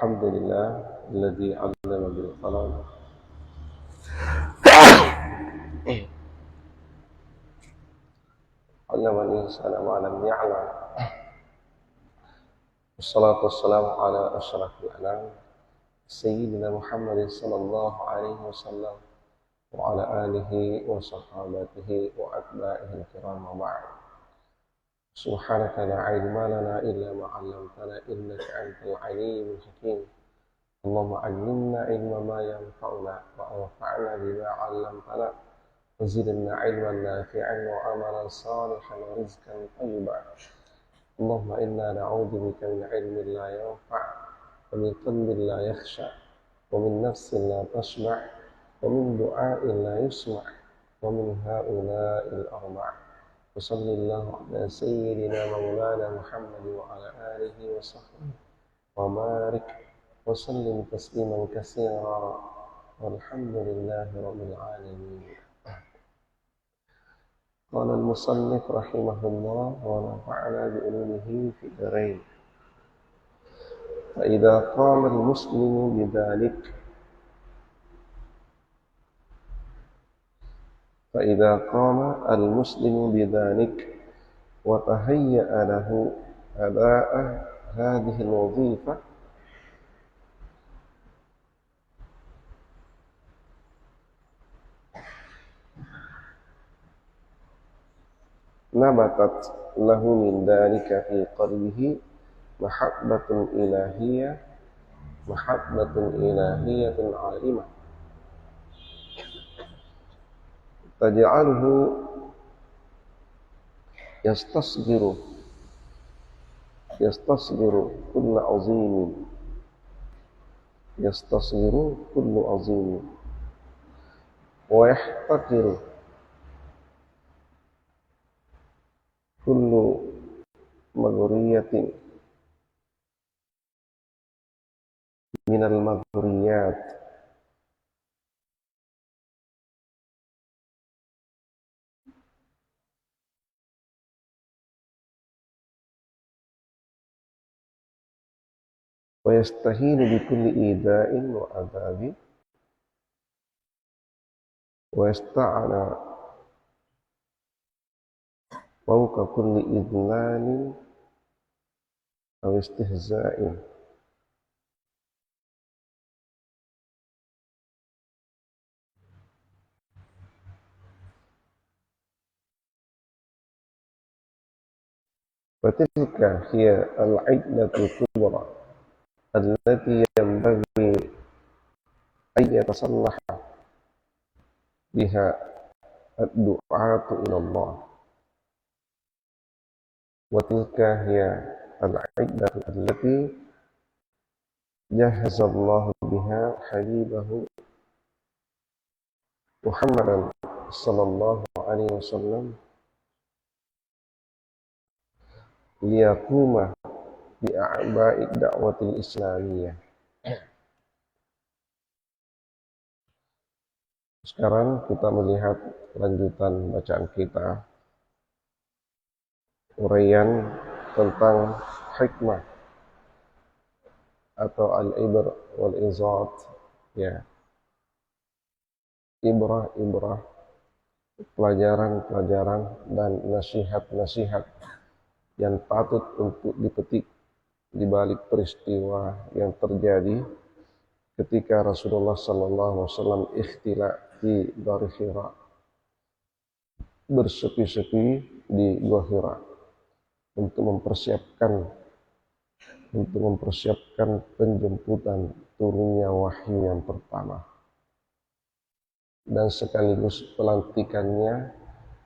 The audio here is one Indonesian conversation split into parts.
الحمد لله الذي علم بالقلم علم الإنسان ما لم يعلم والصلاة والسلام على أشرف الأنام سيدنا محمد صلى الله عليه وسلم وعلى آله وصحابته وأتباعه الكرام وبعد سبحانك لا علم لنا إلا ما علمتنا إنك أنت العليم الحكيم اللهم علمنا علما ما ينفعنا وانفعنا بما علمتنا وزدنا علما نافعا وعملا صالحا ورزقا طيبا اللهم إنا نعوذ بك من علم لا ينفع ومن قلب لا يخشع ومن نفس لا تشبع ومن دعاء لا يسمع ومن هؤلاء الأربع وصلى الله على سيدنا مولانا محمد وعلى آله وصحبه وبارك وسلم تسليما كثيرا والحمد لله رب العالمين. قال المصنف رحمه الله ونفعنا بعلومه في الدارين. فإذا قام المسلم بذلك وتهيأ له أداء هذه الوظيفة نبتت له من ذلك في قلبه محبة إلهية عالمة تجعله يستصغر كل عظيم ويحتقر كل مغرية من المغريات ويستهين بكل إيذاء وعذاب ويستعنى فوق كل إذلال أو استهزاء فتلك هي العدة الكبرى التي ينبغي أن يتصلح بها الدعاة إلى الله وتلك هي العدة التي جهز الله بها حبيبه محمدا صلى الله عليه وسلم ليقوم بأعباء الدعوة الإسلامية. Sekarang kita melihat lanjutan bacaan kita, uraian tentang hikmah atau al-ibr wal-izat, ya, ibrah, pelajaran-pelajaran dan nasihat-nasihat yang patut untuk dipetik di balik peristiwa yang terjadi ketika Rasulullah SAW ikhtilaf di Gari Hira, bersepi-sepi di Gua Hira untuk mempersiapkan penjemputan turunnya wahyu yang pertama dan sekaligus pelantikannya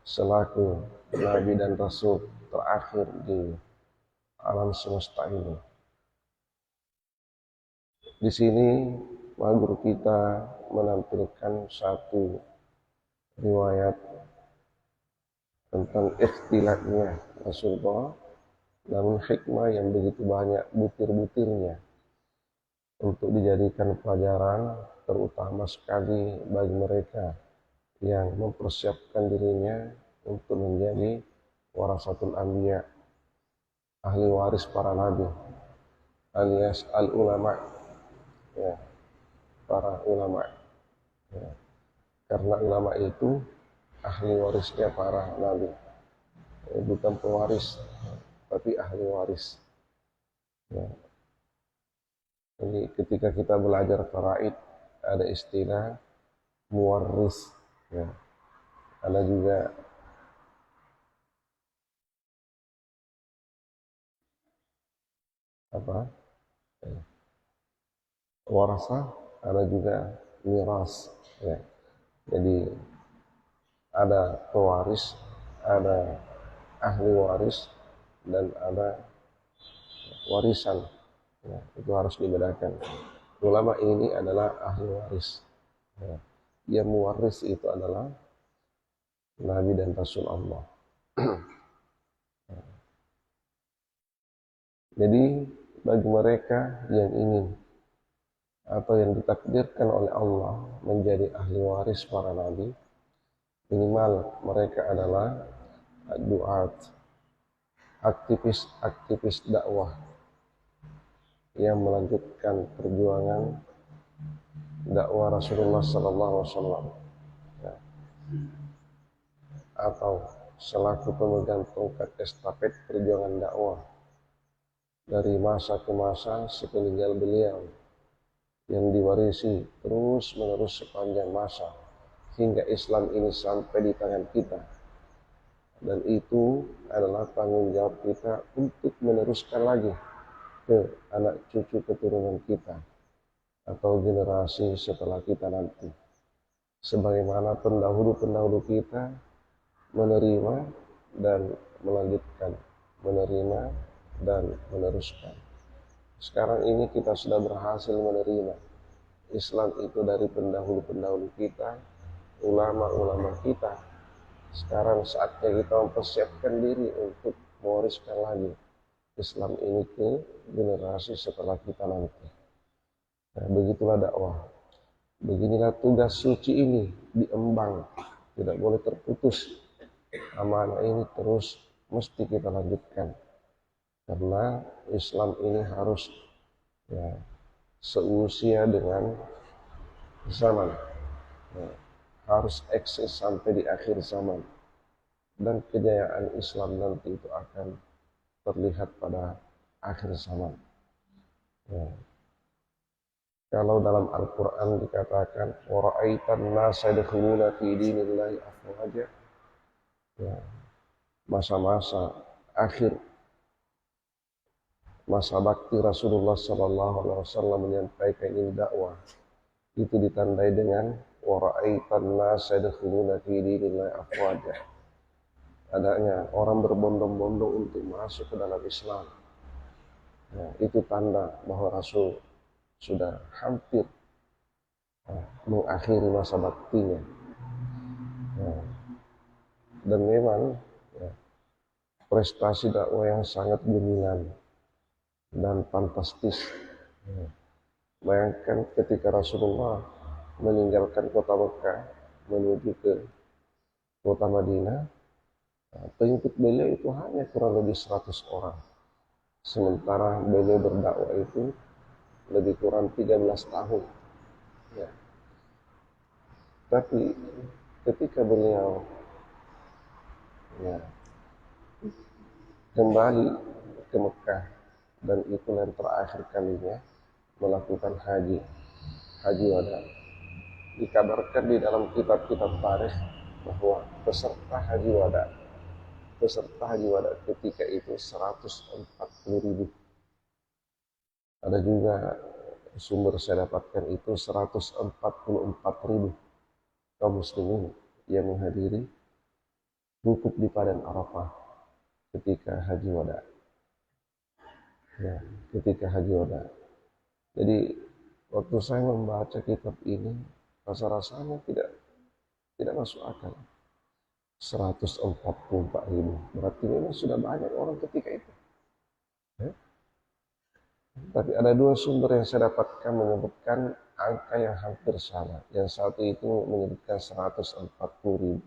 selaku Nabi dan Rasul terakhir di alam semesta ini. Di sini guru kita menampilkan satu riwayat tentang ikhtilafnya Rasulullah, namun hikmah yang begitu banyak butir-butirnya untuk dijadikan pelajaran, terutama sekali bagi mereka yang mempersiapkan dirinya untuk menjadi warasatul anbiya, ahli waris para nabi alias al-ulama, ya, para ulama. Ya. Karena ulama itu ahli warisnya para nabi, bukan pewaris, tapi ahli waris. Ya. Jadi ketika kita belajar faraid, ada istilah muwaris. Ya. Ada juga apa? Warasa, ada juga miras. Ya. Jadi ada pewaris, ada ahli waris, dan ada warisan. Ya, itu harus dibedakan. Ulama ini adalah ahli waris. Ya. Yang mewaris itu adalah Nabi dan Rasul Allah. Jadi bagi mereka yang ingin atau yang ditakdirkan oleh Allah menjadi ahli waris para nabi, minimal mereka adalah duat, aktivis dakwah yang melanjutkan perjuangan dakwah Rasulullah Sallallahu Alaihi Wasallam, ya, atau selaku pemegang tongkat estafet perjuangan dakwah dari masa ke masa sepeninggal beliau yang diwarisi terus menerus sepanjang masa hingga Islam ini sampai di tangan kita. Dan itu adalah tanggung jawab kita untuk meneruskan lagi ke anak cucu keturunan kita atau generasi setelah kita nanti. Sebagaimana pendahulu-pendahulu kita menerima dan melanjutkan, menerima dan meneruskan. Sekarang ini kita sudah berhasil menerima Islam itu dari pendahulu-pendahulu kita, ulama-ulama kita. Sekarang saatnya kita mempersiapkan diri untuk mewariskan lagi Islam ini ke generasi setelah kita nanti. Nah, begitulah dakwah. Beginilah tugas suci ini diemban, tidak boleh terputus. Amanah ini terus mesti kita lanjutkan. Karena Islam ini harus, ya, seusia dengan zaman, ya, harus eksis sampai di akhir zaman, dan kejayaan Islam nanti itu akan terlihat pada akhir zaman. Ya. Kalau dalam Al-Quran dikatakan wara'aitan nasa yadkhuluna fi dinillahi afwaja, ya, masa-masa akhir masa bakti Rasulullah Sallallahu Alaihi Wasallam menyampaikan ini dakwah, itu ditandai dengan wara'aitan nasa yadkhuluna fi dinillahi afwaja, adanya orang berbondong-bondong untuk masuk ke dalam Islam. Ya, itu tanda bahwa Rasul sudah hampir, ya, mengakhiri masa baktinya. Ya. Dan memang, ya, prestasi dakwah yang sangat gemilang dan fantastis. Ya. Bayangkan ketika Rasulullah meninggalkan kota Mekah menuju ke kota Madinah, pengikut beliau itu hanya kurang lebih 100 orang. Sementara beliau berdakwah itu lebih kurang 13 tahun. Ya. Tapi ketika beliau, ya, kembali ke Mekah, dan itu yang terakhir kalinya melakukan haji wada, dikabarkan di dalam kitab-kitab tarikh bahwa peserta haji wada ketika itu 140.000. Ada juga sumber saya dapatkan itu 144.000 kaum muslimin yang menghadiri wukuf di Padang Arafah ketika haji wada. Ya, ketika haji wada. Jadi waktu saya membaca kitab ini, rasa-rasanya tidak masuk akal. 144.000, berarti memang sudah banyak orang ketika itu. Ya. Tapi ada dua sumber yang saya dapatkan menyebutkan angka yang hampir sama. Yang satu itu menyebutkan 140.000,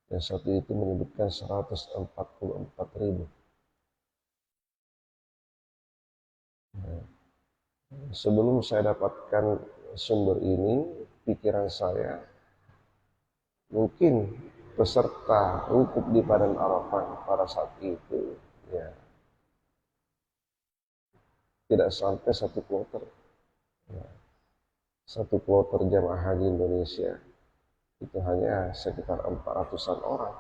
yang satu itu menyebutkan 144.000. Ya. Sebelum saya dapatkan sumber ini, pikiran saya mungkin peserta wukuf di Padang Arafah pada saat itu ya tidak sampai satu kloter jamaah haji Indonesia itu hanya sekitar 400-an orang,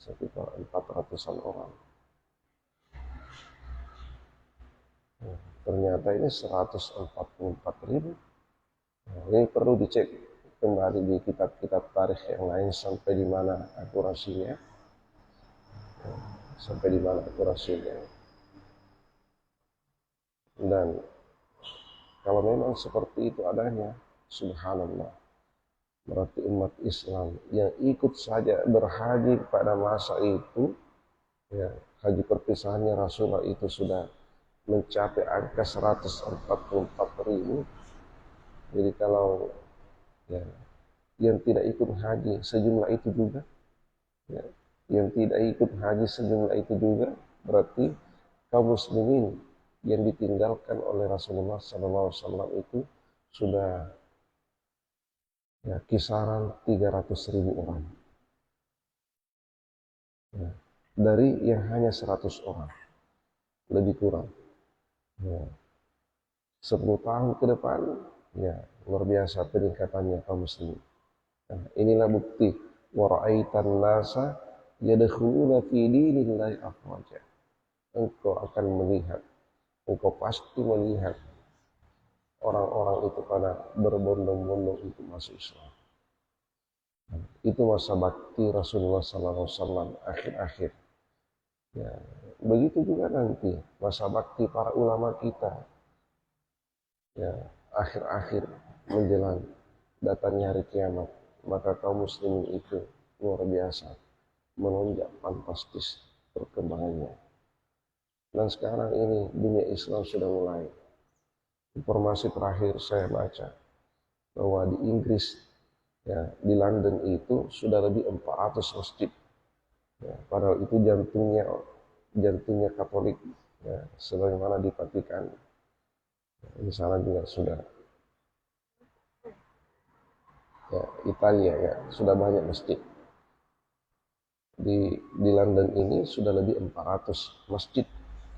sekitar 400-an orang. Ternyata ini 144.000. Ini perlu dicek kembali di kitab-kitab tarikh yang lain sampai di mana akurasinya, sampai di mana akurasinya. Dan kalau memang seperti itu adanya, subhanallah, berarti umat Islam yang ikut saja berhaji pada masa itu, ya, haji perpisahannya Rasulullah itu sudah mencapai angka 144.000. Jadi kalau ya, yang tidak ikut haji sejumlah itu juga, ya, yang tidak ikut haji sejumlah itu juga, berarti kaum muslimin yang ditinggalkan oleh Rasulullah SAW itu sudah ya, kisaran 300.000 orang, ya, dari yang hanya 100 orang, lebih kurang. Ya. 10 tahun ke depan, ya luar biasa peningkatannya kaum muslimin. Nah, inilah bukti waraitan nasa yadkhuluna fi dinillahi afwaja. Engkau akan melihat, engkau pasti melihat orang-orang itu pada berbondong-bondong untuk masuk Islam. Itu masa bakti Rasulullah SAW akhir-akhir. Ya, begitu juga nanti masa bakti para ulama kita. Ya, akhir-akhir menjelang datangnya hari kiamat, maka kaum muslimin itu luar biasa melonjak fantastis perkembangannya. Dan sekarang ini dunia Islam sudah mulai. Informasi terakhir saya baca bahwa di Inggris, ya, di London itu sudah lebih 400 masjid. Ya, padahal itu jantungnya Katolik, ya, sebagaimana di Vatikan. Di sana juga sudah. Ya, Italia ya sudah banyak masjid. Di London ini sudah lebih 400 masjid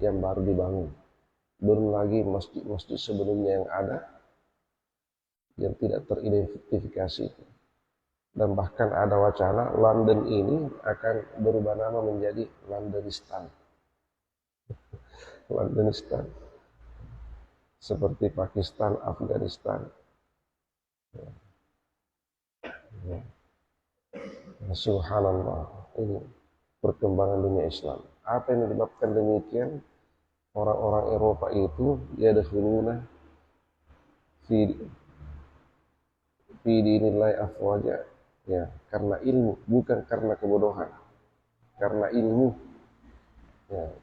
yang baru dibangun. Belum lagi masjid-masjid sebelumnya yang ada yang tidak teridentifikasi. Dan bahkan ada wacana London ini akan berubah nama menjadi Londonistan. Londonistan. Seperti Pakistan, Afghanistan. Ya. Subhanallah, ini perkembangan dunia Islam. Apa yang menyebabkan demikian? Orang-orang Eropa itu yadkhuluna fi dinillahi afwaja, ya, karena ilmu, bukan karena kebodohan. Karena ilmu, ya,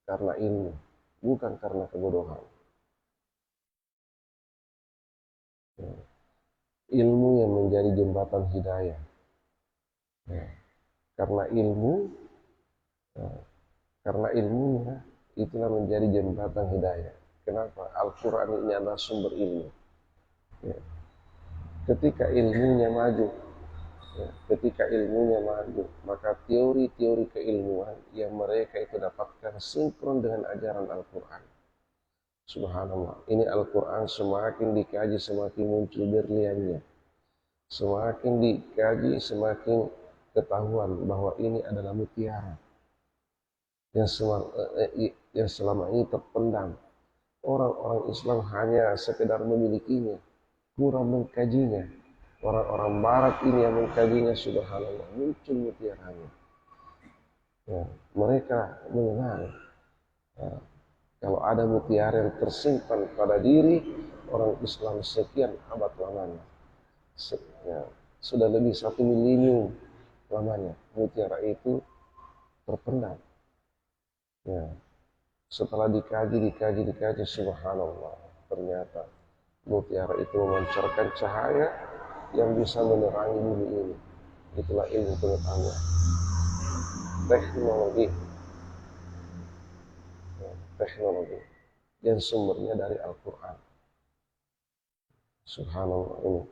karena ilmu, bukan karena kebodohan. Ya. Ilmu yang menjadi jembatan hidayah. Ya. Karena ilmu, ya, karena ilmunya itulah menjadi jembatan hidayah. Kenapa? Al-Quran ini adalah sumber ilmu. Ya. Ketika ilmunya maju, ya, ketika ilmunya maju, maka teori-teori keilmuan yang mereka itu dapatkan sinkron dengan ajaran Al-Quran. Subhanallah, ini Al-Quran semakin dikaji semakin muncul berliannya. Semakin dikaji semakin ketahuan bahwa ini adalah mutiara yang selama ini terpendam. Orang-orang Islam hanya sekedar memilikinya, kurang mengkajinya. Orang-orang Barat ini yang mengkajinya, subhanallah, muncul mutiaranya. Ya, mereka mengenal, ya, kalau ada mutiara yang tersimpan pada diri orang Islam sekian abad lamanya, ya, sudah lebih 1 milenium lamanya, mutiara itu terpendam. Ya, setelah dikaji, subhanallah, ternyata mutiara itu memancarkan cahaya yang bisa menerangi bumi ini. Itulah ilmu pengetahuan, teknologi, ya, teknologi. yang sumbernya dari Al-Quran. Subhanallah,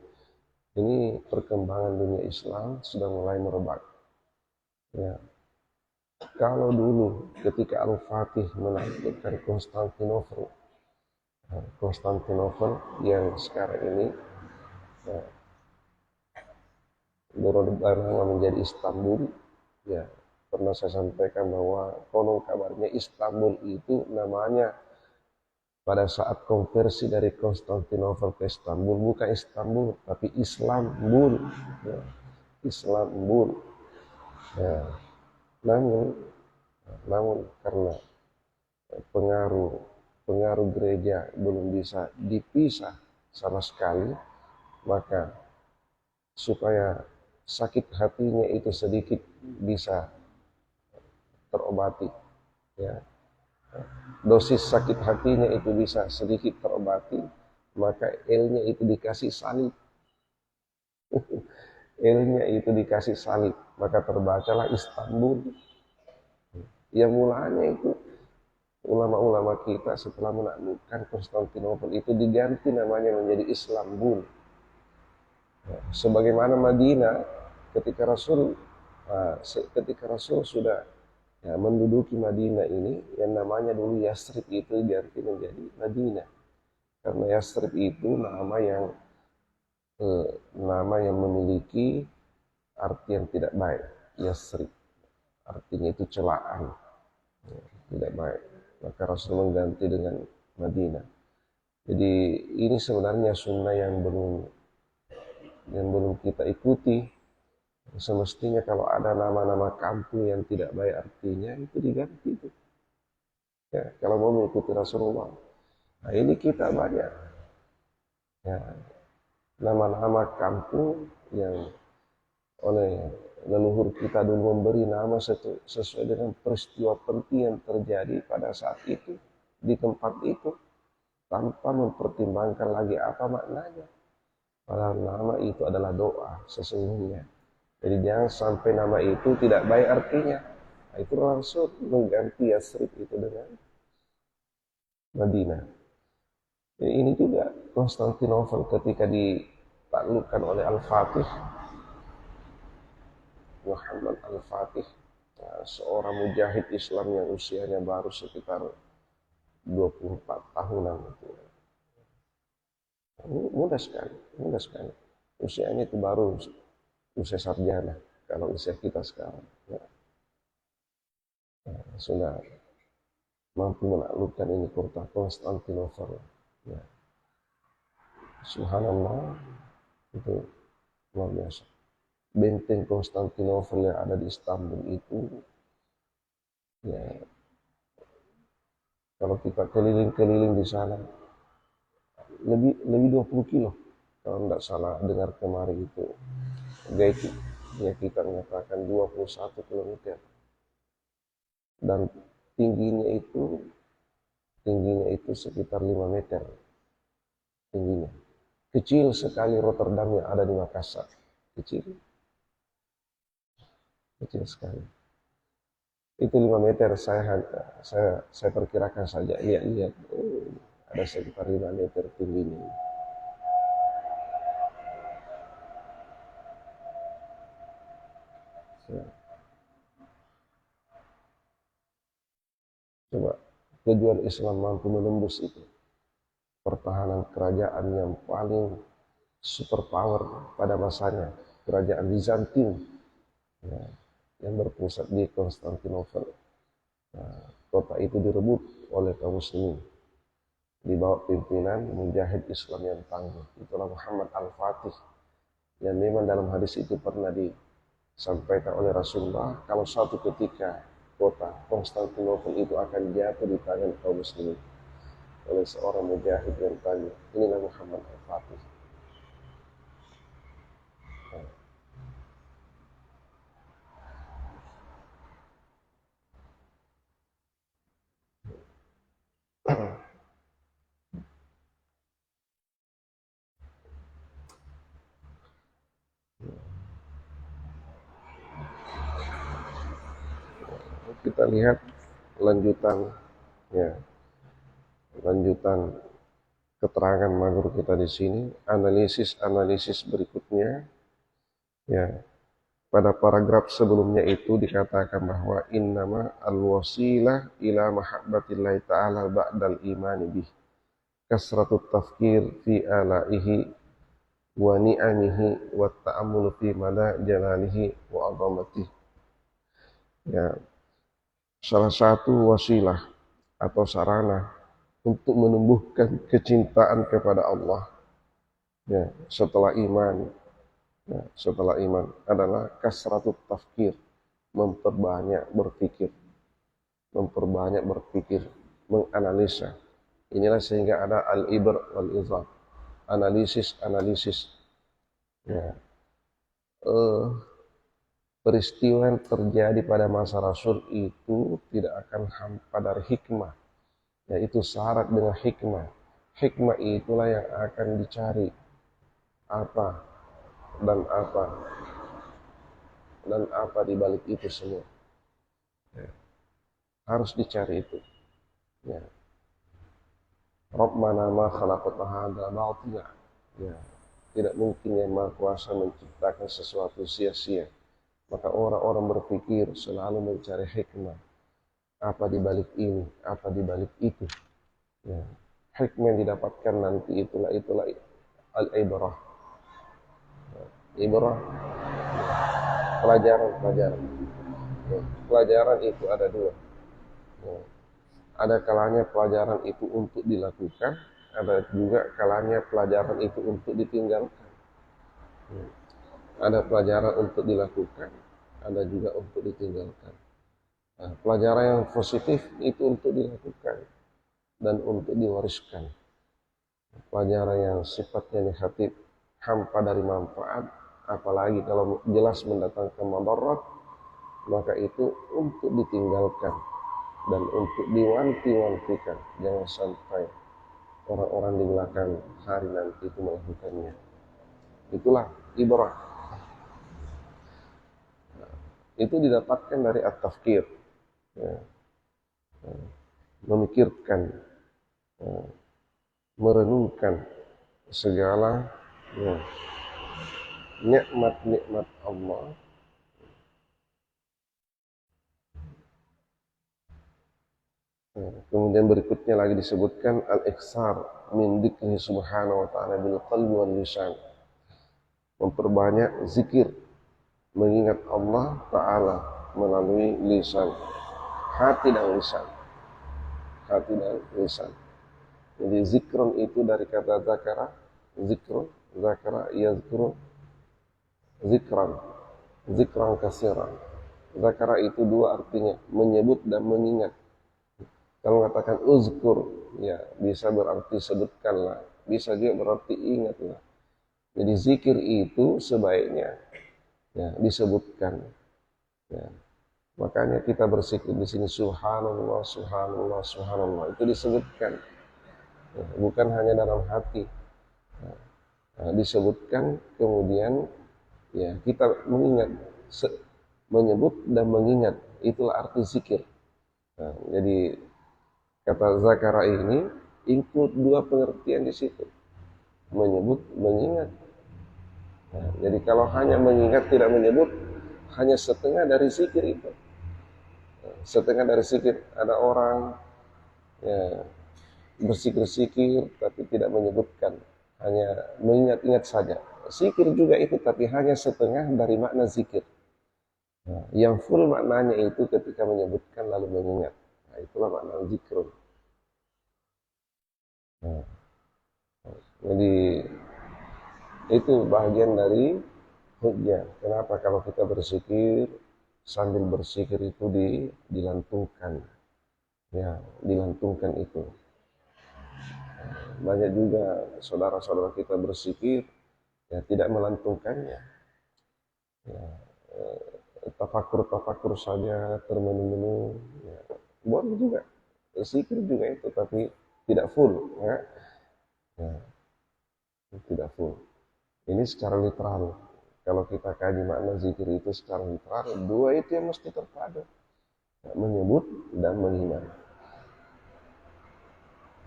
ini perkembangan dunia Islam sudah mulai merebak. Ya, kalau dulu ketika Al-Fatih menaklukkan Konstantinopel yang sekarang ini ya, berubah menjadi Istanbul, ya pernah saya sampaikan bahwa konon kabarnya Istanbul itu namanya pada saat konversi dari Konstantinopel ke Istanbul bukan Istanbul tapi Islambul, ya, Islambul. Ya, namun namun karena pengaruh pengaruh gereja belum bisa dipisah sama sekali, maka supaya sakit hatinya itu sedikit bisa terobati, ya, dosis sakit hatinya itu bisa sedikit terobati, maka L-nya itu dikasih salib. L-nya itu dikasih salib, maka terbacalah Istanbul. Yang mulanya itu ulama-ulama kita setelah menaklukkan Konstantinopel itu diganti namanya menjadi Islambul. Ya, sebagaimana Madinah ketika Rasul sudah ya, menduduki Madinah ini, yang namanya dulu Yasrib itu diganti menjadi Madinah. Karena Yasrib itu nama yang memiliki arti yang tidak baik. Yasrib artinya itu celaan, ya, tidak baik. Maka Rasul mengganti dengan Madinah. Jadi ini sebenarnya sunnah yang belum kita ikuti. Semestinya kalau ada nama-nama kampung yang tidak baik artinya itu diganti itu. Ya, kalau mau mengikuti Rasulullah. Nah ini kita banyak ya, nama-nama kampung yang oleh leluhur kita dulu memberi nama sesuai dengan peristiwa penting yang terjadi pada saat itu di tempat itu tanpa mempertimbangkan lagi apa maknanya. Padahal nama itu adalah doa sesungguhnya. Jadi jangan sampai nama itu tidak baik artinya. Nah, itu langsung mengganti Yasrib itu dengan Madinah. Jadi ini juga Konstantinopel ketika ditaklukkan oleh Al-Fatih, Muhammad Al-Fatih, seorang mujahid Islam yang usianya baru sekitar 24 tahunan. Mudah sekali. Usianya itu baru usia sarjana, kalau usia kita sekarang. Ya, sudah mampu menaklukkan ini kota Konstantinopel. Ya, subhanallah, itu luar biasa. Benteng Konstantinopel yang ada di Istanbul itu, ya, kalau kita keliling-keliling di sana, lebih 20 kilo. Kalau tidak salah dengar kemarin itu, ya kita mengatakan 21 kilometer. Dan tingginya itu sekitar 5 meter tingginya. Kecil sekali Rotterdam yang ada di Makassar. Kecil sekali. Itu 5 meter saya perkirakan saja. Lihat, ada sekitar 5 meter tingginya. Coba tujuan Islam mampu menembus itu. Pertahanan kerajaan yang paling superpower pada masanya, kerajaan Bizantium, ya, yang berpusat di Konstantinopel. Nah, kota itu direbut oleh kaum muslimin di bawah pimpinan mujahid Islam yang tangguh. Itulah Muhammad Al-Fatih, yang memang dalam hadis itu pernah disampaikan oleh Rasulullah kalau suatu ketika kota Konstantinopel itu akan jatuh di tangan kaum muslimin oleh seorang mujahid yang tangguh. Inilah Muhammad Al-Fatih. Kita lihat lanjutan ya, lanjutan keterangan maghrur kita di sini, analisis berikutnya. Ya, pada paragraf sebelumnya itu dikatakan bahwa innama al-wasilah ila mahabbatillahi ta'ala ba'dal imani bih kasratut tafkir fi alaihi wa ni'amihi wa ta'ammulu fi mada jalalihi wa azamatihi. Ya, salah satu wasilah atau sarana untuk menumbuhkan kecintaan kepada Allah, ya, setelah iman, adalah kasratut tafkir, memperbanyak berpikir, menganalisa. Inilah sehingga ada al-ibr wal izah, analisis. Ya, peristiwa yang terjadi pada masa Rasul itu tidak akan hampa dari hikmah, yaitu syarat dengan hikmah. Hikmah itulah yang akan dicari, apa dan apa di balik itu semua. Ya, harus dicari itu. Ya. Rabbana ma khalaqta hadza batila. Ya, tidak mungkin yang Maha Kuasa menciptakan sesuatu sia-sia. Maka orang-orang berpikir selalu mencari hikmah. Apa di balik ini, apa di balik itu. Ya. Hikmah yang didapatkan nanti itulah al-ibrah. Ibrah, pelajaran. Ya. Pelajaran itu ada dua. Ya. Ada kalanya pelajaran itu untuk dilakukan, ada juga kalanya pelajaran itu untuk ditinggalkan. Ya. Ada pelajaran untuk dilakukan, ada juga untuk ditinggalkan. Nah, pelajaran yang positif itu untuk dilakukan dan untuk diwariskan. Pelajaran yang sifatnya negatif, hampa dari manfaat, apalagi kalau jelas mendatangkan madarat, maka itu untuk ditinggalkan dan untuk diwanti-wantikan. Jangan sampai orang-orang di belakang hari nanti itu melakukannya. Itulah ibrah. Itu didapatkan dari at-tafkir, ya. Memikirkan, ya, merenungkan segala, ya, nikmat-nikmat Allah. Ya, kemudian berikutnya lagi disebutkan al-iksar min dzikri subhanahu wa ta'ala bil qalbi wal lisan. Memperbanyak zikir, mengingat Allah Ta'ala melalui lisan, hati dan lisan. Jadi zikrun itu dari kata zakara, zakara yazkuru, zikran kasiran. Zakara itu dua artinya, menyebut dan mengingat. Kalau mengatakan uzkur, ya bisa berarti sebutkanlah, bisa juga berarti ingatlah. Jadi zikir itu sebaiknya, ya, disebutkan. Ya. Makanya kita bersikir di sini subhanallah, subhanallah, subhanallah, itu disebutkan. Ya, bukan hanya dalam hati. Nah, disebutkan, kemudian ya kita mengingat, menyebut dan mengingat, itulah arti zikir. Nah, jadi kata zakara ini include dua pengertian di situ, menyebut, mengingat. Nah, jadi kalau hanya mengingat tidak menyebut, hanya setengah dari zikir itu. Setengah dari zikir, ada orang, ya, berzikir-zikir tapi tidak menyebutkan, hanya mengingat-ingat saja. Zikir juga itu, tapi hanya setengah dari makna zikir. Nah, yang full maknanya itu ketika menyebutkan lalu mengingat. Nah, itulah makna zikrun. Nah, jadi itu bagian dari hujjah. Kenapa kalau kita berzikir, sambil berzikir itu dilantungkan, ya, dilantungkan itu. Banyak juga saudara-saudara kita berzikir, ya, tidak melantungkannya, ya, tafakur saja, termenung-menung, ya, boleh juga, zikir juga itu, tapi tidak full, ya. Ya, tidak full. Ini secara literal. Kalau kita kaji makna zikir itu secara literal, dua itu yang mesti terpadu, menyebut dan mengingat.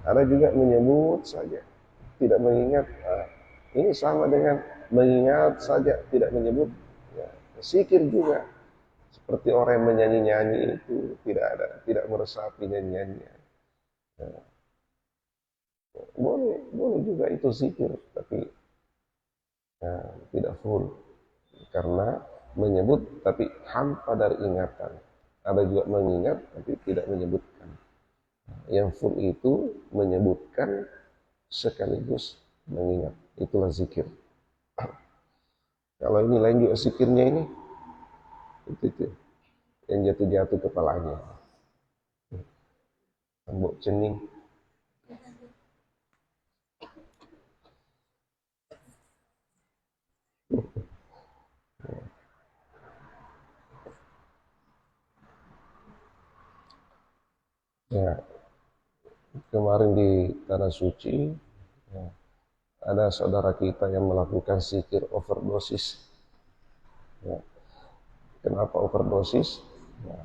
Ada juga menyebut saja, tidak mengingat. Nah, ini sama dengan mengingat saja, tidak menyebut. Ya, zikir juga. Seperti orang yang menyanyi-nyanyi itu tidak meresapi nyanyiannya. Nah, boleh juga itu zikir, tapi tidak full. Karena menyebut tapi hampa dari ingatan. Ada juga mengingat tapi tidak menyebutkan. Yang full itu menyebutkan sekaligus mengingat. Itulah zikir. Kalau ini lain juga zikirnya ini, itu yang jatuh-jatuh kepalanya. Ambok cening. Ya, kemarin di Tanah Suci, ya, ada saudara kita yang melakukan zikir overdosis. Ya, kenapa overdosis? Ya,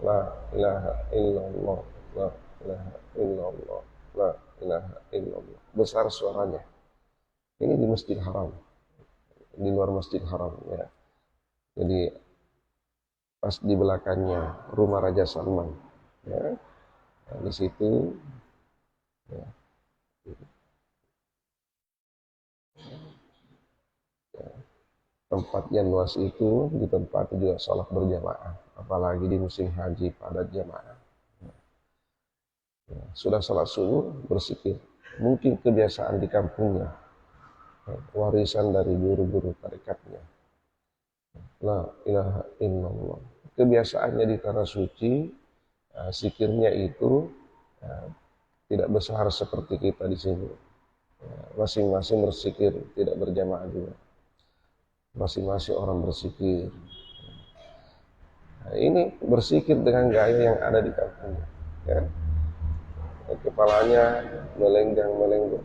la ilaha illallah, la ilaha illallah, la ilaha illallah. Besar suaranya. Ini di Masjid Haram, di luar Masjid Haram ya. Jadi pas di belakangnya rumah Raja Salman. Ya, nah, di situ ya, tempat yang luas itu ditempati juga sholat berjamaah, apalagi di musim haji padat jamaah. Ya, sudah sholat subuh bersikir, mungkin kebiasaan di kampungnya, ya, warisan dari guru-guru tarikatnya. La ilaha illallah. Kebiasaannya di tanah suci, zikirnya itu ya, tidak besar seperti kita di sini. Ya, masing-masing bersikir, tidak berjamaah juga. Masing-masing orang bersikir. Nah, ini bersikir dengan gaya yang ada di kampungnya. Ya. Kepalanya melenggang-melenggok.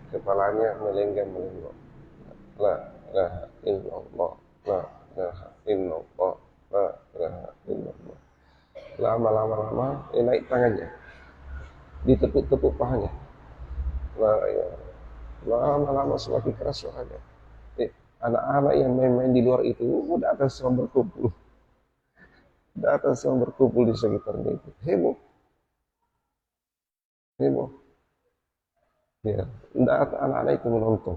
Kepalanya melenggang-melenggok. La ilaha illallah. La ilaha illallah. La ilaha illallah. Lama-lama naik tangannya. Ditepuk-tepuk pahanya. La ilaha. Lama-lama semakin keras suaranya. Anak-anak yang main-main di luar itu datang semua berkumpul. Datang semua berkumpul di sekitarnya itu. Heboh. Heboh. Ya, anak-anak itu menonton.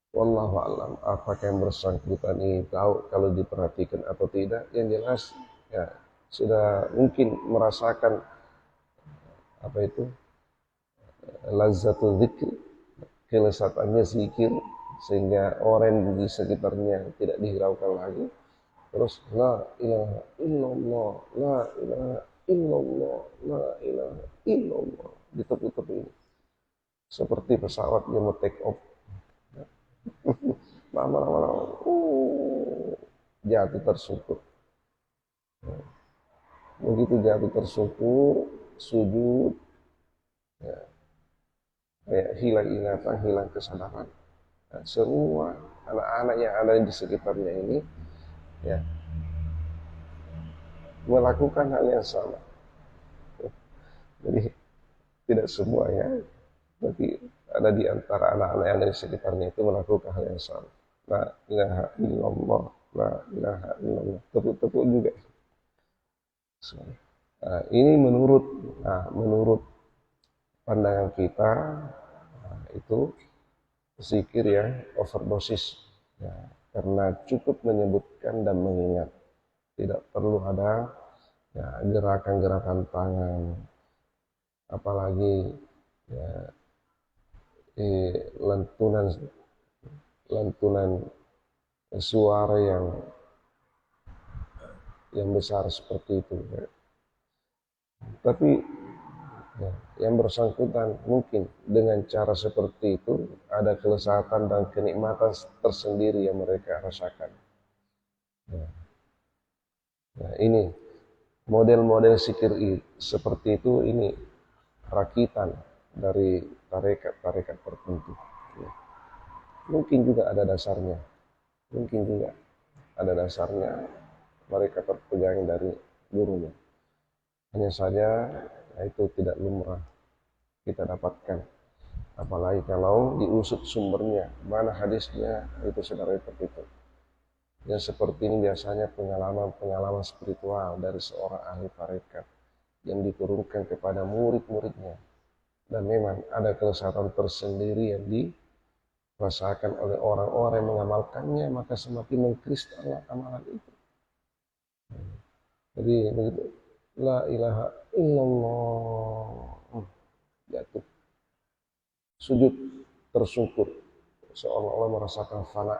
Wallahu a'lam, apakah yang bersangkutan ini tahu kalau diperhatikan atau tidak, yang jelas ya sudah mungkin merasakan apa itu lazzatul dzikr, kelezatannya zikir, sehingga orang di sekitarnya tidak dihiraukan lagi. Terus la ilaha illallah, la ilaha illallah, la ilaha illallah, ditepuk-tepuk ini seperti pesawat yang mau take off. Lama-lama jatuh tersungkur. Begitu jatuh tersungkur, sujud, ya, kayak hilang ingatan, hilang kesadaran. Nah, semua anak-anak yang ada di sekitarnya ini ya melakukan hal yang sama. Jadi tidak semua ya, tapi ada di antara anak-anak yang ada di sekitarnya itu melakukan hal yang sama. La ilaha illallah, la ilaha illallah. Tepuk-tepuk juga. Nah, ini menurut pandangan kita, nah, itu zikir yang overdosis ya, karena cukup menyebutkan dan mengingat, tidak perlu ada ya, gerakan-gerakan tangan, apalagi ya, lantunan lantunan suara yang besar seperti itu ya. Tapi ya, yang bersangkutan mungkin dengan cara seperti itu ada kelezatan dan kenikmatan tersendiri yang mereka rasakan. Ya. Nah, ini model-model zikir seperti itu, ini rakitan dari tarekat-tarekat tertentu. Ya. Mungkin juga ada dasarnya, mungkin juga ada dasarnya mereka terpegang dari gurunya. Hanya saja itu tidak lumrah kita dapatkan. Apalagi kalau diusut sumbernya, mana hadisnya, itu saudara seperti itu. Yang seperti ini biasanya pengalaman-pengalaman spiritual dari seorang ahli tarekat yang diturunkan kepada murid-muridnya. Dan memang ada kelezatan tersendiri yang dirasakan oleh orang-orang yang mengamalkannya, maka semakin mengkristallah amalan itu. Jadi begitu, la ilaha illallah, jatuh sujud tersungkur seolah-olah merasakan fana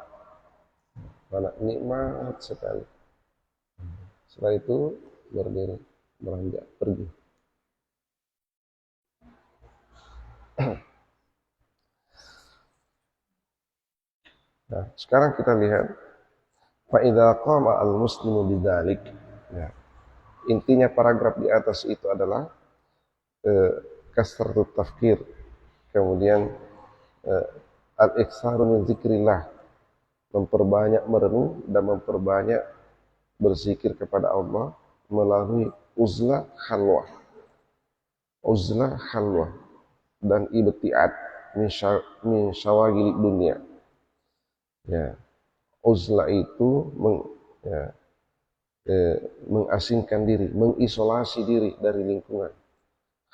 nikmat sekali. Setelah itu berdiri, beranjak pergi. Nah, sekarang kita lihat fa idza qama al-muslimu bidzalik. Ya. Intinya paragraf di atas itu adalah kasratut tafkir. Kemudian al-iktsaru min zikrillah, memperbanyak merenung dan memperbanyak berzikir kepada Allah melalui uzlah halwah dan ibtiad min syawagil dunia. Ya, uzlah itu mengasingkan diri, mengisolasi diri dari lingkungan.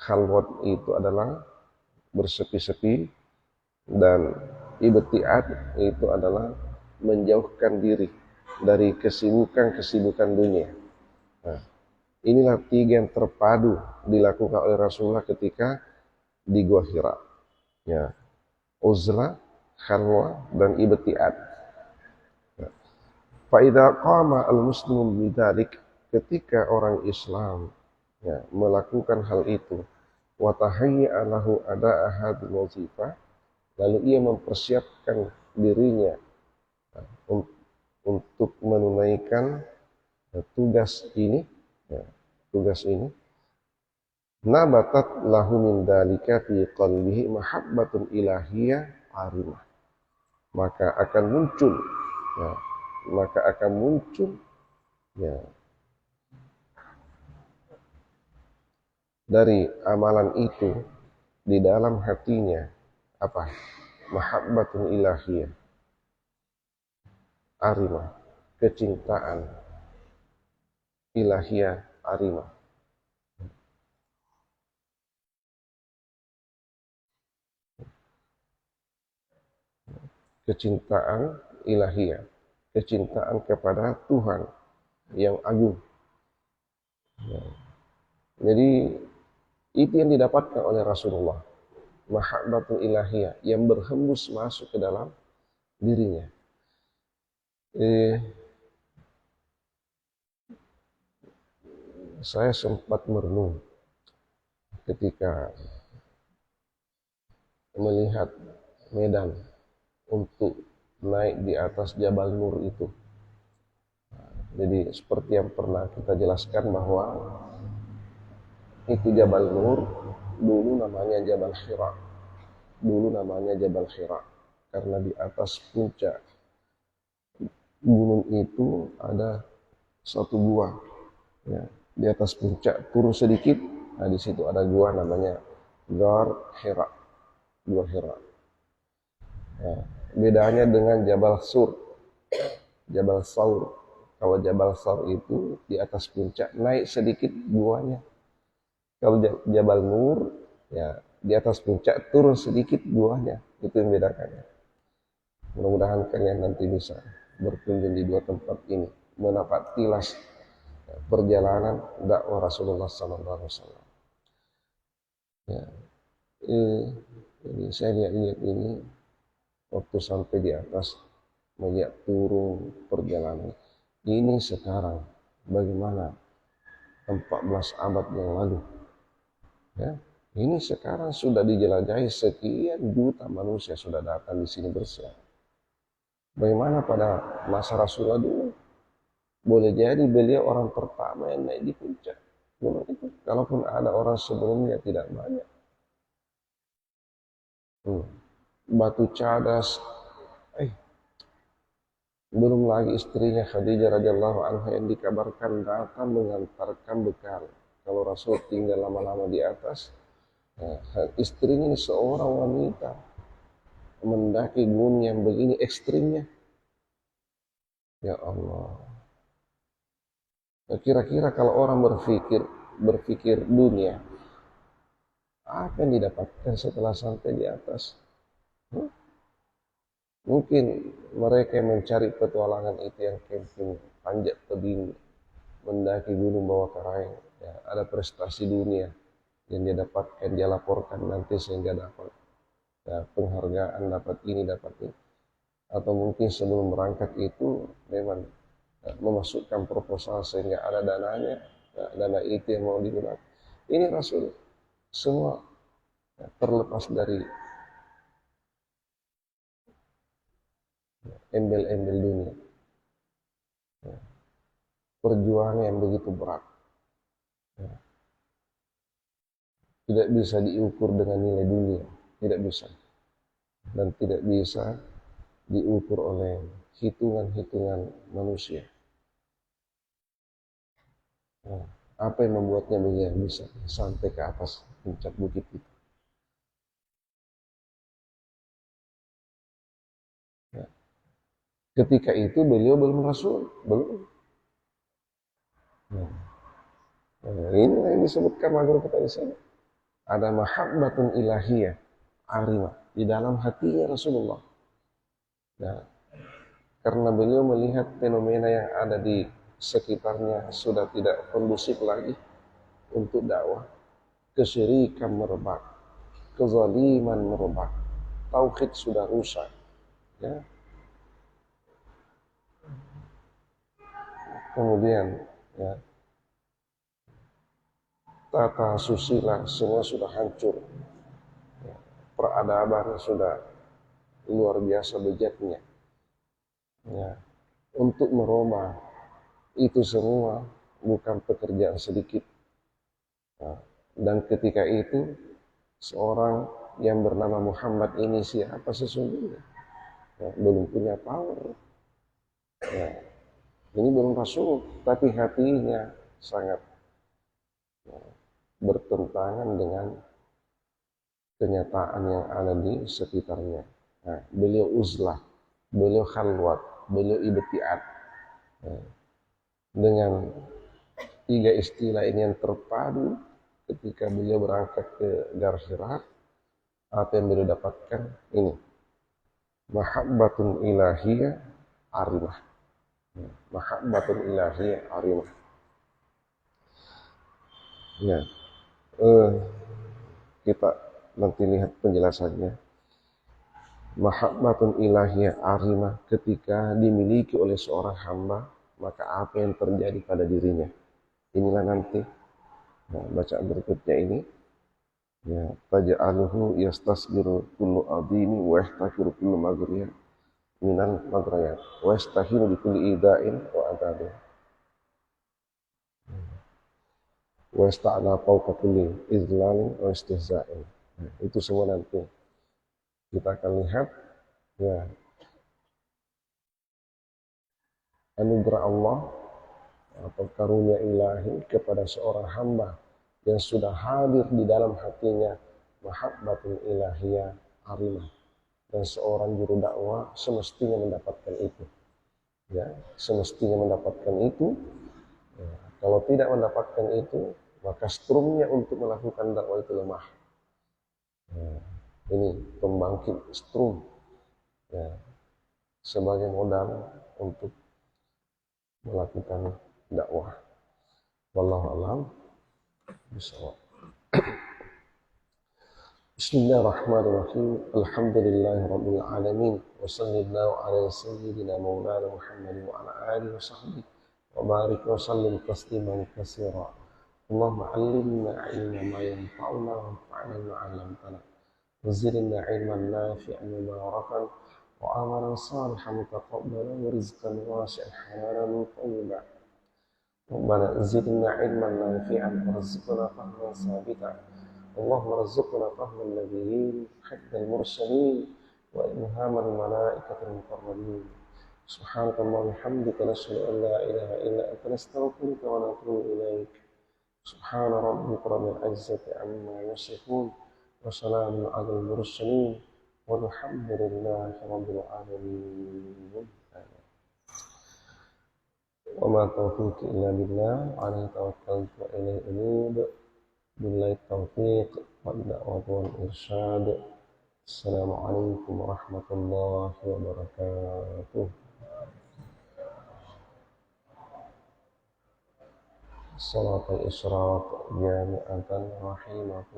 Khalwat itu adalah bersepi-sepi, dan ibtiad itu adalah menjauhkan diri dari kesibukan dunia. Nah, inilah tiga yang terpadu dilakukan oleh Rasulullah ketika di Gua Hira. Ya, uzlah, khalwah, dan ibtiad. Fa idza qama al-muslimu bidzalik, ketika orang Islam melakukan hal itu, wa tahayya lahu ada ahadul wazifah, lalu ia mempersiapkan dirinya untuk menunaikan tugas ini, nabatat lahu min dalika fi qalbihi mahabbatun ilahiyah arimah, maka akan muncul dari amalan itu di dalam hatinya apa? Mahabbatun ilahiyah arimah, kecintaan ilahiyah arimah. Kecintaan ilahiyah, kecintaan kepada Tuhan yang agung. Jadi itu yang didapatkan oleh Rasulullah, mahabbatul ilahiyah yang berhembus masuk ke dalam dirinya. Saya sempat merenung ketika melihat medan untuk naik di atas Jabal Nur itu. Jadi seperti yang pernah kita jelaskan bahwa itu Jabal Nur, dulu namanya Jabal Hira. Karena di atas puncak gunung itu ada satu gua. Ya, di atas puncak turun sedikit, nah di situ ada gua namanya Gua Hira. Ya, bedanya dengan Jabal Saur. Kalau Jabal Saur itu di atas puncak naik sedikit guanya. Kalau Jabal Nur ya di atas puncak turun sedikit guanya. Itu yang bedakannya. Mudah-mudahan kalian nanti bisa berkunjung di dua tempat ini, mendapat tilas perjalanan dakwah Rasulullah SAW. Ya, ini saya lihat ini waktu sampai di atas melihat turun perjalanan. Ini sekarang bagaimana 14 abad yang lalu. Ya, ini sekarang sudah dijelajahi sekian juta manusia sudah datang di sini bersiap. Bagaimana pada masa Rasulullah dulu? Boleh jadi beliau orang pertama yang naik di puncak gunung itu. Kalaupun ada orang sebelumnya tidak banyak. Batu cadas, belum lagi istrinya Khadijah radhiyallahu anha yang dikabarkan datang mengantarkan bekal kalau Rasul tinggal lama-lama di atas, nah, istrinya ini seorang wanita mendaki gunung yang begini ekstrimnya. Ya Allah. Nah, kira-kira kalau orang berpikir dunia, apa yang didapatkan setelah sampai di atas? Hmm? Mungkin mereka yang mencari petualangan itu yang camping, panjat tebing, mendaki gunung bawa karaeng, ya, ada prestasi dunia yang dia dapatkan, dia laporkan nanti sehingga dapat ya, penghargaan, dapat ini, dapat ini. Atau mungkin sebelum berangkat itu memang ya, memasukkan proposal sehingga ada dananya, ya, dana itu yang mau digunakan. Ini Rasul semua ya, terlepas dari embel-embel dunia. Ya, perjuangan yang begitu berat. Ya, tidak bisa diukur dengan nilai dunia, tidak bisa. Dan tidak bisa diukur oleh hitungan-hitungan manusia. Nah, apa yang membuatnya beliau bisa sampai ke atas puncak bukit itu? Ya. Ketika itu beliau belum Rasul, belum. Ini yang disebutkan maghrib kita di sini. Ada mahabbatun ilahiyah, arimah di dalam hatinya Rasulullah. Nah, karena beliau melihat fenomena yang ada di sekitarnya sudah tidak kondusif lagi untuk dakwah, kesyirikan merebak, kezaliman merebak, tauhid sudah rusak, ya. Kemudian ya, tata susila semua sudah hancur, ya. Peradaban sudah luar biasa bejatnya, ya. Untuk merubah itu semua bukan pekerjaan sedikit, ya. Dan ketika itu seorang yang bernama Muhammad ini siapa sesungguhnya, ya, belum punya power, ya. Ini belum Rasul, tapi hatinya sangat bertentangan dengan kenyataan yang ada di sekitarnya. Nah, beliau uzlah, beliau khalwat, beliau ibtiat. Nah, dengan tiga istilah ini yang terpadu ketika beliau berangkat ke Gar Hira, apa yang beliau dapatkan ini mahabbatun ilahiyah arimah. Mahabbatun ilahiyah arimah. Ya, kita nanti lihat penjelasannya. Mahabbatun ilahiyah arimah ketika dimiliki oleh seorang hamba, maka apa yang terjadi pada dirinya? Inilah nanti bacaan berikutnya ini. Ya, taj'aluhu yastasgiru kullu adimi wa yahtakiru kullu maghriyah minal maghriyat wa yastahinu bi kulli ida'in wa adabin wa yasta'la fawqa kulli izlalin wa istihza'in. Itu semua nanti kita akan lihat ya anugerah Allah atau karunia ilahi kepada seorang hamba yang sudah hadir di dalam hatinya mahabbatul ilahiyah arimah, dan seorang juru dakwah semestinya mendapatkan itu, ya, semestinya mendapatkan itu, ya. Kalau tidak mendapatkan itu maka strumnya untuk melakukan dakwah itu lemah, ya. Ini pembangkit strum, ya, sebagai modal untuk melakukan dakwah. Wallahu a'lam bishawab. Bismillahirrahmanirrahim. Alhamdulillahirabbil alamin. Wa sallallahu ala sayyidina maulana Muhammad wa ala alihi wa sahbihi wa barik wa sallim tasliman katsira. Allahumma 'allimna 'ilman ma yanfa'una wa anfa'na bima 'allamtana. Wa zidna 'ilman nafi'an mubarakan wa amalan salihan mutaqabbalan wa rizqan wasi'an halalan thayyiban. ربنا زدنا علما نافعا وارزقنا فهما ثابتا. اللهم ارزقنا فهم النبيين حفظ المرسلين وإلهام الملائكة المقربين. سبحانك اللهم وبحمدك نشهد أن لا إله إلا أنت نستغفرك ونتوب إليك. سبحان ربك رب العزة عما يصفون وسلام على المرسلين والحمد لله رب العالمين. وما توفيقي إلا بالله عليه توكلت وإليه أنيب بالله التوفيق والدعوة والإرشاد. السلام عليكم ورحمة الله وبركاته. صلاة الإشراق جامعة رحيمة